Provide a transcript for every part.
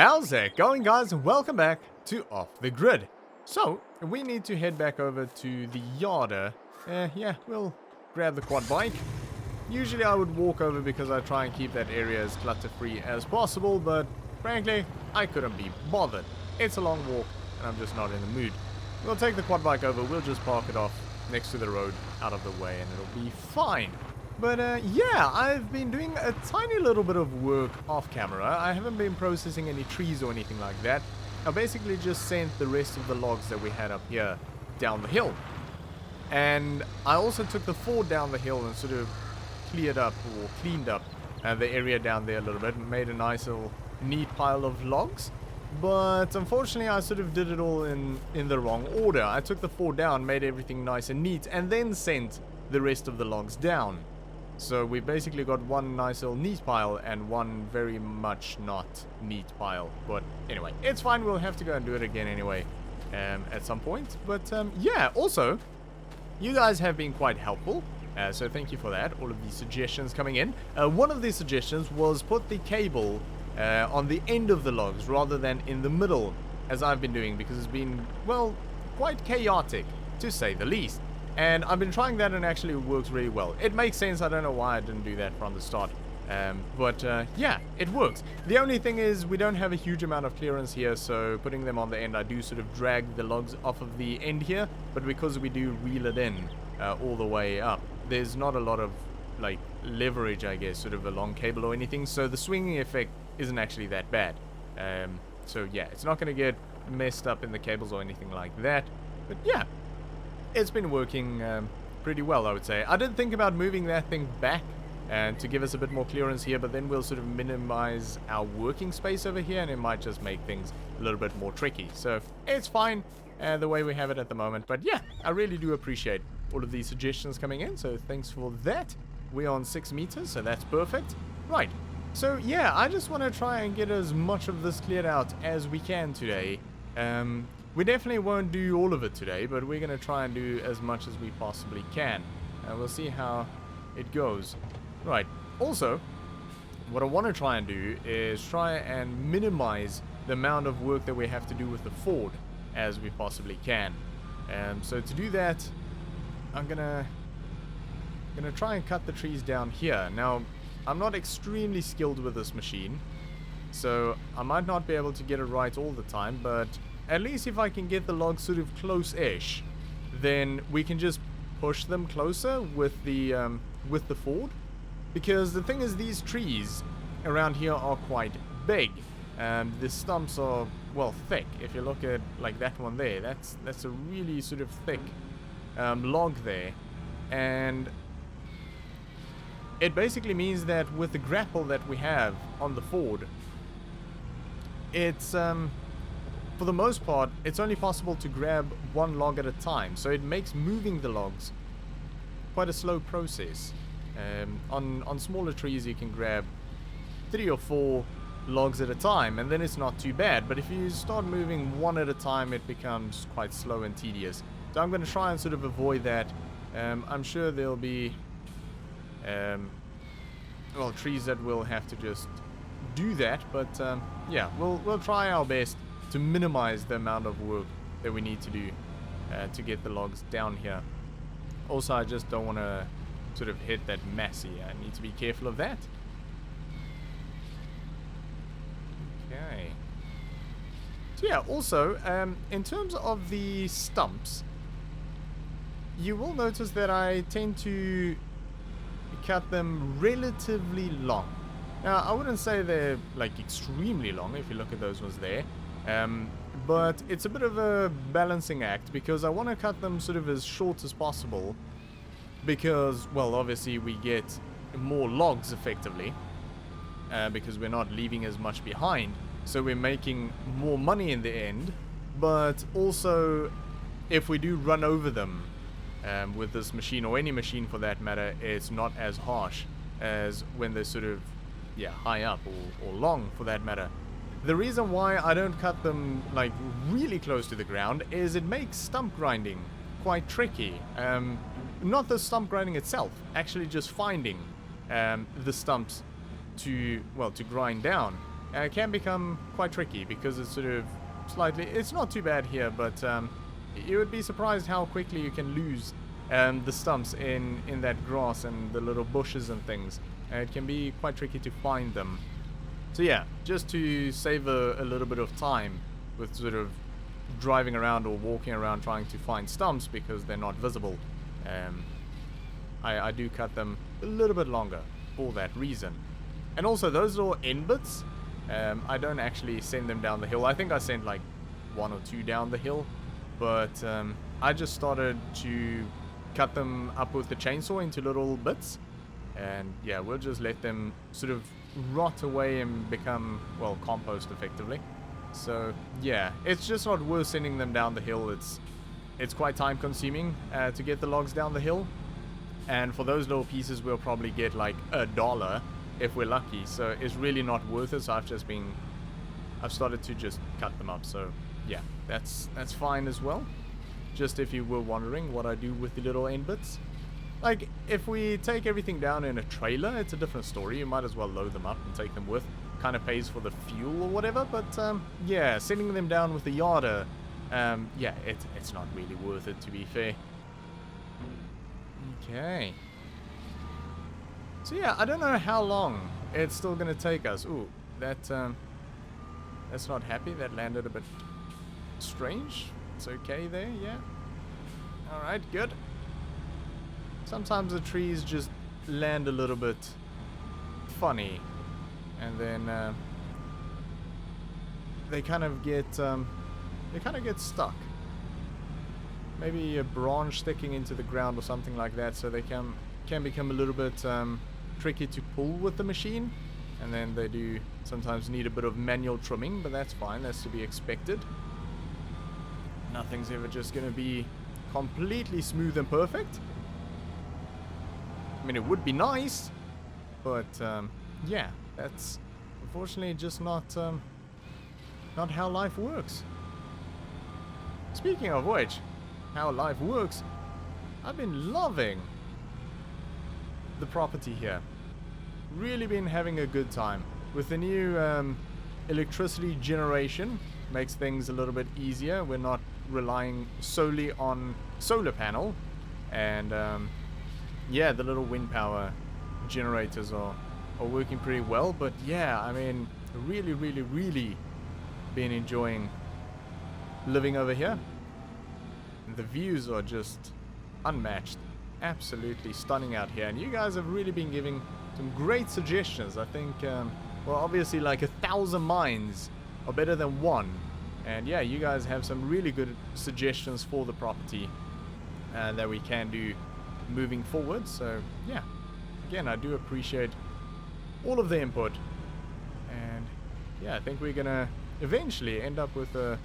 How's it going, guys, and welcome back to Off the Grid. So, we need to head back over to the yarder. Yeah, we'll grab the quad bike. Usually I would walk over because I try and keep that area as clutter-free as possible, but frankly, I couldn't be bothered. It's a long walk, and I'm just not in the mood. We'll take the quad bike over, we'll just park it off next to the road, out of the way, and it'll be fine. But yeah, I've been doing a tiny little bit of work off camera. I haven't been processing any trees or anything like that. I basically just sent the rest of the logs that we had up here down the hill. And I also took the Ford down the hill and sort of cleared up or cleaned up the area down there a little bit and made a nice little neat pile of logs. But unfortunately I sort of did it all in the wrong order. I took the Ford down, made everything nice and neat, and then sent the rest of the logs down. So we basically got one nice little neat pile and one very much not neat pile. But anyway, it's fine. We'll have to go and do it again anyway at some point. But yeah, also, you guys have been quite helpful. So thank you for that. All of these suggestions coming in. One of these suggestions was put the cable on the end of the logs rather than in the middle, as I've been doing, because it's been, well, quite chaotic, to say the least. And I've been trying that and actually it works really well. It makes sense. I don't know why I didn't do that from the start. But yeah, it works. The only thing is we don't have a huge amount of clearance here, so putting them on the end, I do sort of drag the logs off of the end here. But because we do reel it in all the way up, there's not a lot of like leverage, I guess, sort of a long cable or anything. So the swinging effect isn't actually that bad. So yeah, it's not going to get messed up in the cables or anything like that. But yeah. It's been working pretty well, I would say. I did think about moving that thing back and to give us a bit more clearance here, but then we'll sort of minimize our working space over here, and it might just make things a little bit more tricky. So it's fine the way we have it at the moment. But yeah, I really do appreciate all of these suggestions coming in, so thanks for that. We're on 6 meters, so that's perfect. Right, so yeah, I just want to try and get as much of this cleared out as we can today. We definitely won't do all of it today, but we're going to try and do as much as we possibly can. We'll see how it goes. Right. Also, what I want to try and do is try and minimize the amount of work that we have to do with the Ford as we possibly can. So to do that, I'm gonna try and cut the trees down here. Now, I'm not extremely skilled with this machine, so I might not be able to get it right all the time, but at least if I can get the logs sort of close-ish, then we can just push them closer with the Ford. Because the thing is, these trees around here are quite big. The stumps are, well, thick. If you look at like that one there, that's a really sort of thick log there. And it basically means that with the grapple that we have on the Ford, it's for the most part, it's only possible to grab one log at a time, so it makes moving the logs quite a slow process. On smaller trees, you can grab 3 or 4 logs at a time, and then it's not too bad. But if you start moving one at a time, it becomes quite slow and tedious. So I'm going to try and sort of avoid that. I'm sure there'll be, well, trees that will have to just do that, but yeah, we'll try our best to minimize the amount of work that we need to do to get the logs down here. Also, I just don't want to sort of hit that mass here. I need to be careful of that. Okay. So yeah, also, in terms of the stumps, you will notice that I tend to cut them relatively long. Now, I wouldn't say they're like extremely long if you look at those ones there. But it's a bit of a balancing act because I want to cut them sort of as short as possible because, well, obviously we get more logs effectively because we're not leaving as much behind, so we're making more money in the end. But also, if we do run over them with this machine, or any machine for that matter, it's not as harsh as when they're sort of, yeah, high up or long for that matter. The reason why I don't cut them like really close to the ground is it makes stump grinding quite tricky. Not the stump grinding itself, actually just finding the stumps to grind down it can become quite tricky because it's sort of slightly, it's not too bad here, but you would be surprised how quickly you can lose the stumps in that grass and the little bushes and things. It can be quite tricky to find them. So yeah, just to save a little bit of time with sort of driving around or walking around trying to find stumps because they're not visible, I do cut them a little bit longer for that reason. And also those little end bits, I don't actually send them down the hill. I think I sent like 1 or 2 down the hill, but I just started to cut them up with the chainsaw into little bits, and yeah, we'll just let them sort of rot away and become, well, compost effectively. So yeah, it's just not worth sending them down the hill. It's quite time consuming to get the logs down the hill, and for those little pieces we'll probably get like $1 if we're lucky, so it's really not worth it. So I've started to just cut them up. So yeah, that's fine as well. Just if you were wondering what I do with the little end bits. Like, if we take everything down in a trailer, it's a different story. You might as well load them up and take them with. Kind of pays for the fuel or whatever, but yeah, sending them down with the yarder, yeah, it's not really worth it, to be fair. Okay. So yeah, I don't know how long it's still going to take us. Ooh, that's not happy. That landed a bit strange. It's okay there, yeah. Alright, good. Sometimes the trees just land a little bit funny, and then they kind of get stuck. Maybe a branch sticking into the ground or something like that, so they can become a little bit tricky to pull with the machine, and then they do sometimes need a bit of manual trimming, but that's fine. That's to be expected. Nothing's ever just going to be completely smooth and perfect. I mean, it would be nice, but yeah, that's unfortunately just not how life works. Speaking of which, how life works, I've been loving the property here. Really been having a good time with the new electricity generation. Makes things a little bit easier. We're not relying solely on solar panel, and yeah, the little wind power generators are working pretty well. But yeah, I mean, really been enjoying living over here. The views are just unmatched, absolutely stunning out here, and you guys have really been giving some great suggestions. I think well, obviously like 1,000 mines are better than one, and yeah, you guys have some really good suggestions for the property that we can do moving forward. So yeah, again, I do appreciate all of the input, and yeah, I think we're gonna eventually end up with a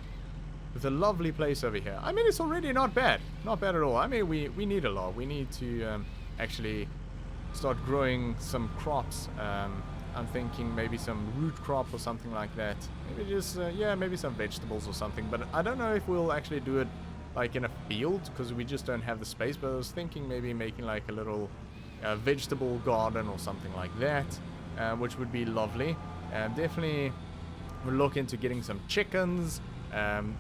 lovely place over here. I mean, it's already not bad at all. I mean, we need a lot. We need to actually start growing some crops. I'm thinking maybe some root crop or something like that. Maybe just yeah, maybe some vegetables or something, but I don't know if we'll actually do it like in a field, because we just don't have the space. But I was thinking maybe making like a little vegetable garden or something like that, which would be lovely. Definitely we'll look into getting some chickens,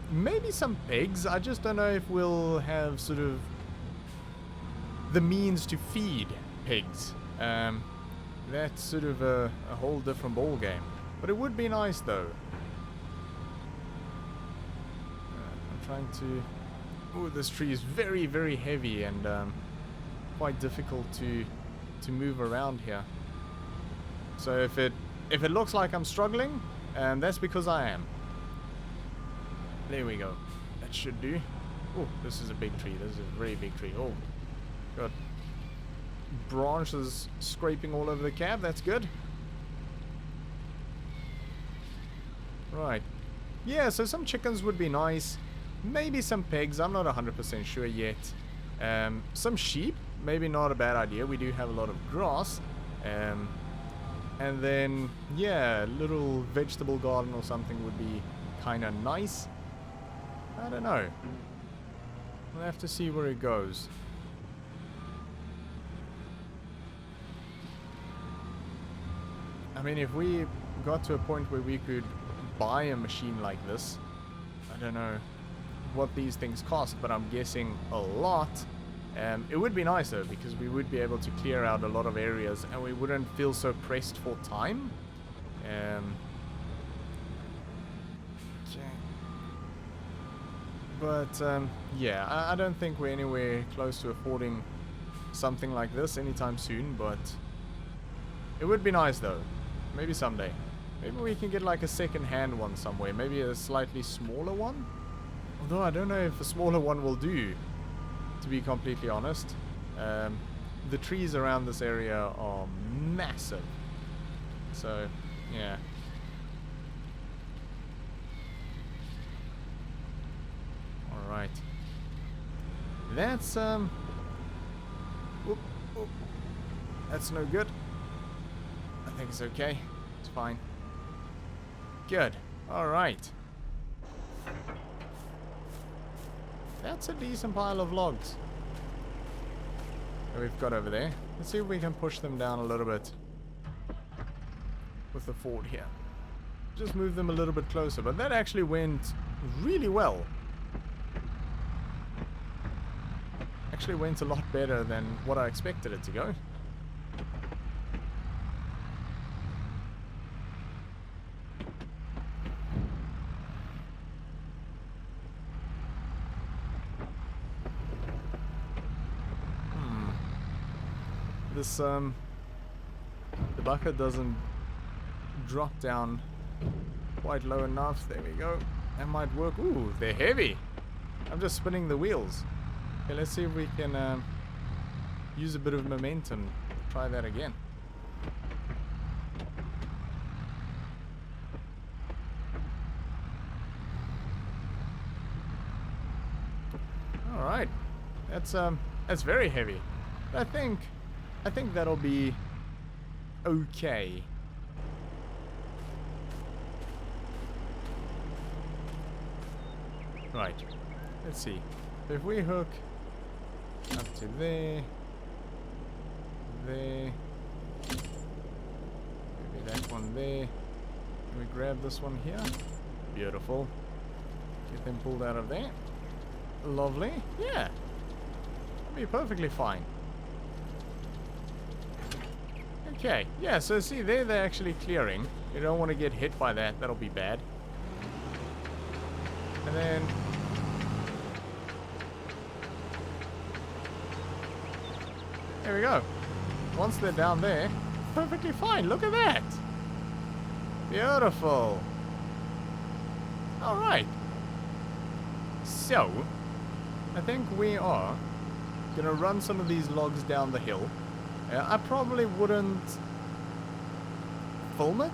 maybe some pigs. I just don't know if we'll have sort of the means to feed pigs. That's sort of a whole different ball game, but it would be nice though. I'm trying to... Oh, this tree is very heavy and quite difficult to move around here. So if it looks like I'm struggling, that's because I am. There we go. That should do. Oh, this is a big tree. This is a very big tree. Oh, God. Branches scraping all over the cab. That's good. Right. Yeah, so some chickens would be nice. Maybe some pigs. I'm not 100% sure yet. Some sheep. Maybe not a bad idea. We do have a lot of grass. And then, yeah, a little vegetable garden or something would be kind of nice. I don't know. We'll have to see where it goes. mean, if we got to a point where we could buy a machine like this, I don't know what these things cost, but I'm guessing a lot. It would be nice though, because we would be able to clear out a lot of areas and we wouldn't feel so pressed for time. Okay. But yeah, I don't think we're anywhere close to affording something like this anytime soon, but it would be nice though. Maybe someday. Maybe we can get like a second-hand one somewhere. Maybe a slightly smaller one. Although I don't know if a smaller one will do, to be completely honest. The trees around this area are massive. So, yeah. Alright. That's, Oop, oop. That's no good. I think it's okay. It's fine. Good. Alright. That's a decent pile of logs that we've got over there. Let's see if we can push them down a little bit with the fort here. Just move them a little bit closer. But that actually went really well. Actually went a lot better than what I expected it to go. This, the bucket doesn't drop down quite low enough. There we go. That might work. Ooh, they're heavy. I'm just spinning the wheels. Okay, let's see if we can use a bit of momentum. Try that again. All right. That's very heavy. I think that'll be okay. Right. Let's see. If we hook up to there, maybe that one there. Can we grab this one here? Beautiful. Get them pulled out of there. Lovely. Yeah. That'll be perfectly fine. Okay, yeah, so see, they're actually clearing. You don't want to get hit by that. That'll be bad. And then... there we go. Once they're down there, perfectly fine. Look at that. Beautiful. Alright. So, I think we are going to run some of these logs down the hill. I probably wouldn't film it,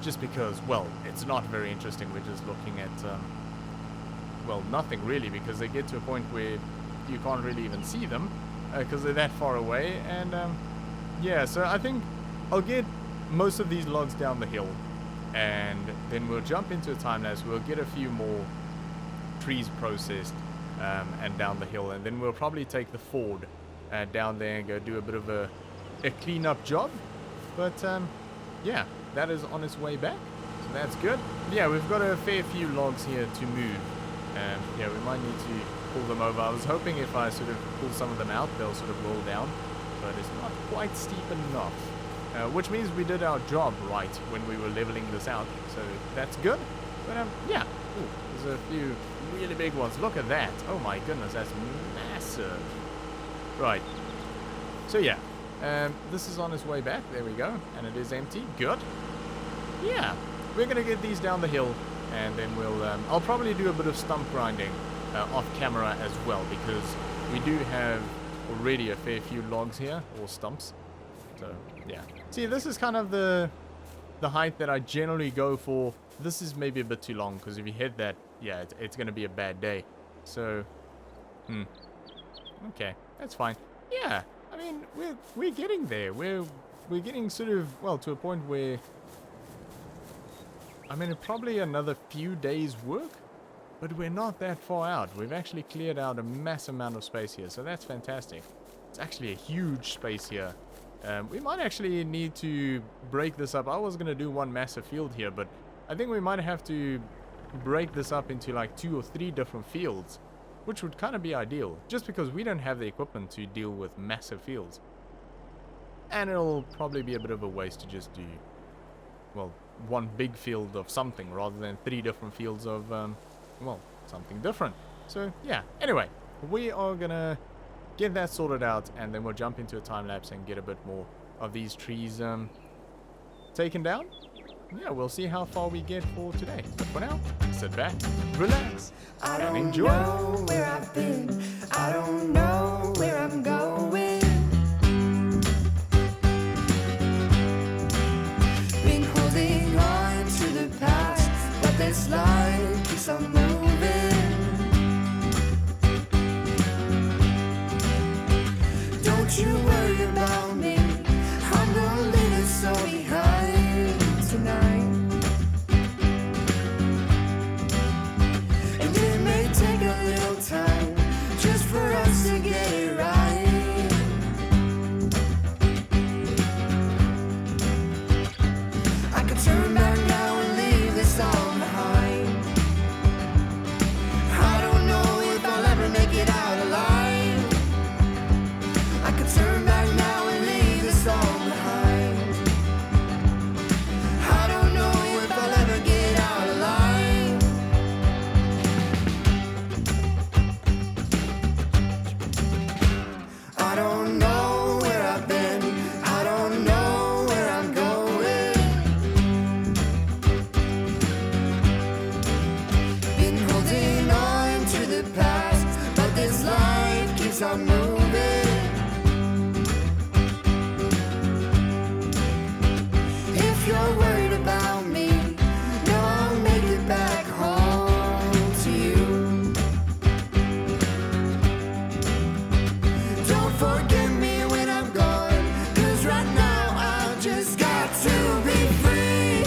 just because, well, it's not very interesting. We're just looking at, well, nothing really, because they get to a point where you can't really even see them, because they're that far away, and, yeah, so I think I'll get most of these logs down the hill, and then we'll jump into a time lapse. We'll get a few more trees processed, and down the hill, and then we'll probably take the Ford down there and go do a bit of a clean-up job. But, yeah, that is on its way back, so that's good. Yeah, we've got a fair few logs here to move. Yeah, we might need to pull them over. I was hoping if I sort of pull some of them out, they'll sort of roll down, but it's not quite steep enough. Which means we did our job right when we were leveling this out, so that's good. But, yeah. Ooh, there's a few really big ones. Look at that. Oh my goodness, that's massive. Right. So yeah, this is on its way back. There we go. And it is empty. Good. Yeah. We're going to get these down the hill, and then we'll... I'll probably do a bit of stump grinding off camera as well, because we do have already a fair few logs here, or stumps. So, yeah. See, this is kind of the height that I generally go for. This is maybe a bit too long, because if you hit that, yeah, it's going to be a bad day. So, okay. That's fine. Yeah, I mean, we're getting there. We're getting sort of, well, to a point where, I mean, probably another few days work, but we're not that far out. We've actually cleared out a mass amount of space here, so that's fantastic. It's actually a huge space here. We might actually need to break this up. I was going to do one massive field here, but I think we might have to break this up into like 2 or 3 different fields, which would kind of be ideal, just because we don't have the equipment to deal with massive fields. And it'll probably be a bit of a waste to just do, well, one big field of something rather than 3 different fields of, well, something different. So, yeah. Anyway, we are going to get that sorted out, and then we'll jump into a time lapse and get a bit more of these trees taken down. Yeah, we'll see how far we get for today. But for now, sit back, relax, and enjoy. I don't know where I've been. I don't know where I'm going. Been holding on to the past, but this life keeps on moving. Don't you worry about me. I'm gonna leave this all behind tonight. And it may take a little time just for us to get it right. I could turn back now and leave this all behind. I don't know if I'll ever make it out alive. I could turn back now and leave this all behind. I don't know if I'll ever get out alive. I don't know where I've been. I don't know where I'm going. Been holding on to the past, but this life keeps on moving. If you're worried about me, no, I'll make it back home to you. Don't forget me when I'm gone, 'cause right now I've just got to be free.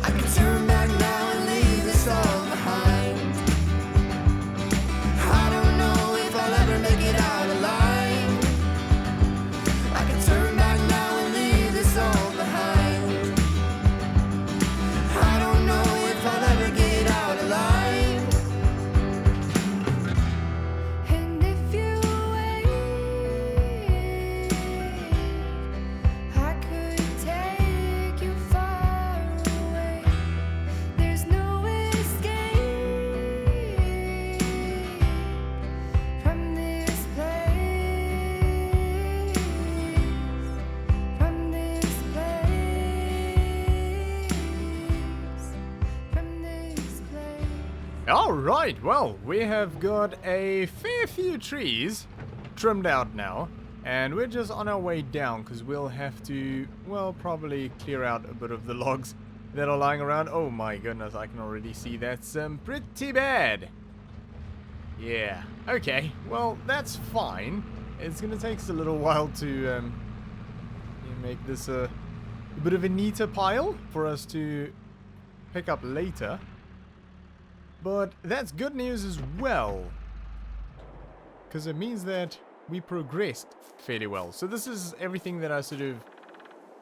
I can turn back now and leave this all behind. I don't know if I'll ever make it out alive. I can turn back now and leave this all behind. I don't know if I'll ever get out alive. And if you wait, I could take you far away. There's no escape from this place. From this place. From this place. Alright, well, we have got a fair few trees trimmed out now, and we're just on our way down because we'll have to, well, probably clear out a bit of the logs that are lying around. Oh my goodness, I can already see that's pretty bad. Yeah, okay, well, that's fine. It's gonna take us a little while to make this a bit of a neater pile for us to pick up later. But that's good news as well, because it means that we progressed fairly well. So this is everything that I sort of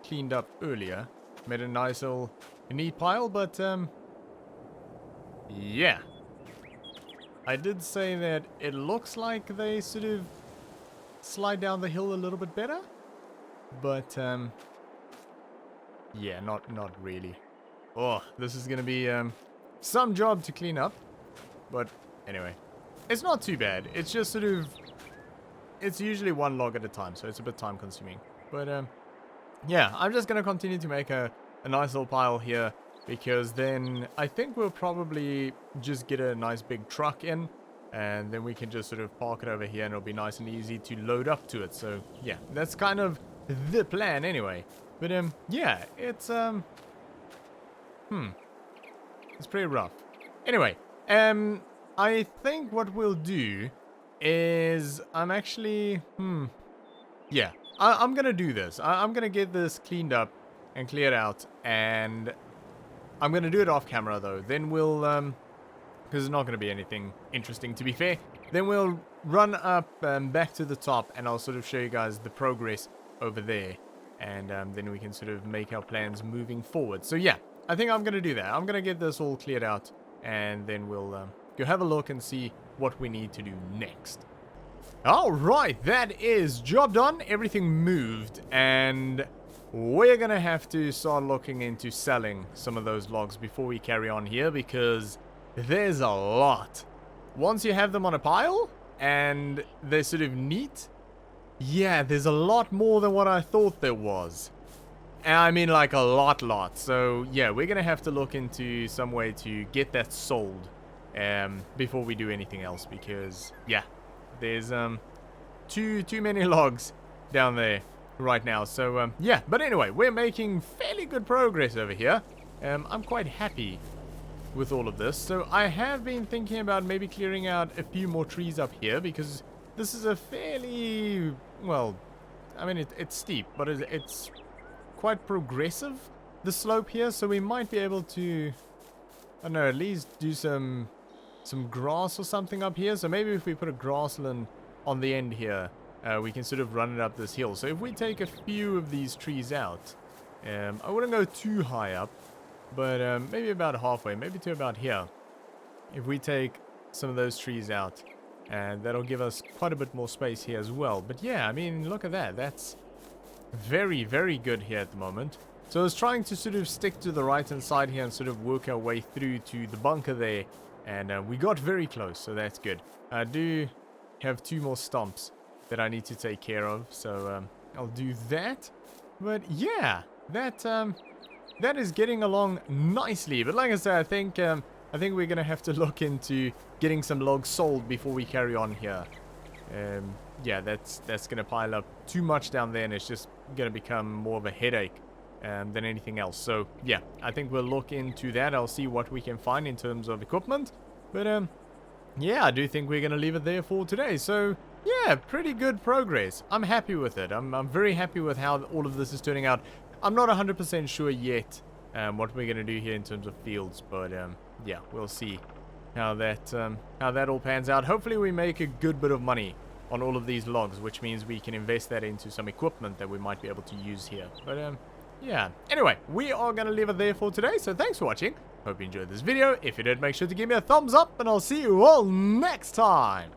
cleaned up earlier. Made a nice little neat pile, but yeah. I did say that it looks like they sort of slide down the hill a little bit better, but yeah, not really. Oh, this is gonna be some job to clean up, but anyway, it's not too bad. It's just sort of, it's usually one log at a time, so it's a bit time consuming. But yeah, I'm just gonna continue to make a nice little pile here, because then I think we'll probably just get a nice big truck in, and then we can just sort of park it over here, and it'll be nice and easy to load up to it. So yeah, that's kind of the plan anyway. But yeah, it's it's pretty rough. Anyway, I think what we'll do is I'm actually yeah, I'm gonna do this. I'm gonna get this cleaned up and cleared out, and I'm gonna do it off camera though. Then we'll because it's not gonna be anything interesting, to be fair. Then we'll run up back to the top, and I'll sort of show you guys the progress over there. And then we can sort of make our plans moving forward. So yeah, I think I'm going to do that. I'm going to get this all cleared out, and then we'll go have a look and see what we need to do next. Alright, that is job done. Everything moved, and we're going to have to start looking into selling some of those logs before we carry on here, because there's a lot. Once you have them on a pile, and they're sort of neat, yeah, there's a lot more than what I thought there was. And I mean, like, a lot. So, yeah, we're going to have to look into some way to get that sold before we do anything else, because, yeah, there's too many logs down there right now. So, yeah, but anyway, we're making fairly good progress over here. I'm quite happy with all of this. So, I have been thinking about maybe clearing out a few more trees up here, because this is a fairly, well, I mean, it's steep, but it's quite progressive, the slope here, so we might be able to, I don't know, at least do some grass or something up here. So maybe if we put a grassland on the end here, we can sort of run it up this hill. So if we take a few of these trees out, I wouldn't go too high up, but maybe about halfway, maybe to about here. If we take some of those trees out, and that'll give us quite a bit more space here as well. But yeah, I mean, look at that. That's very, very good here at the moment. So I was trying to sort of stick to the right-hand side here and sort of work our way through to the bunker there. And we got very close, so that's good. I do have 2 more stumps that I need to take care of, so I'll do that. But yeah, that is getting along nicely. But like I said, I think we're gonna have to look into getting some logs sold before we carry on here. Yeah, that's gonna pile up too much down there, and it's just gonna become more of a headache than anything else. So yeah, I think we'll look into that. I'll see what we can find in terms of equipment. But yeah, I do think we're gonna leave it there for today. So yeah, pretty good progress. I'm happy with it. I'm very happy with how all of this is turning out. I'm not 100% sure yet what we're gonna do here in terms of fields, but yeah, we'll see how that all pans out. Hopefully we make a good bit of money on all of these logs, which means we can invest that into some equipment that we might be able to use here. But yeah, anyway, we are gonna leave it there for today. So thanks for watching. Hope you enjoyed this video. If you did, make sure to give me a thumbs up, and I'll see you all next time.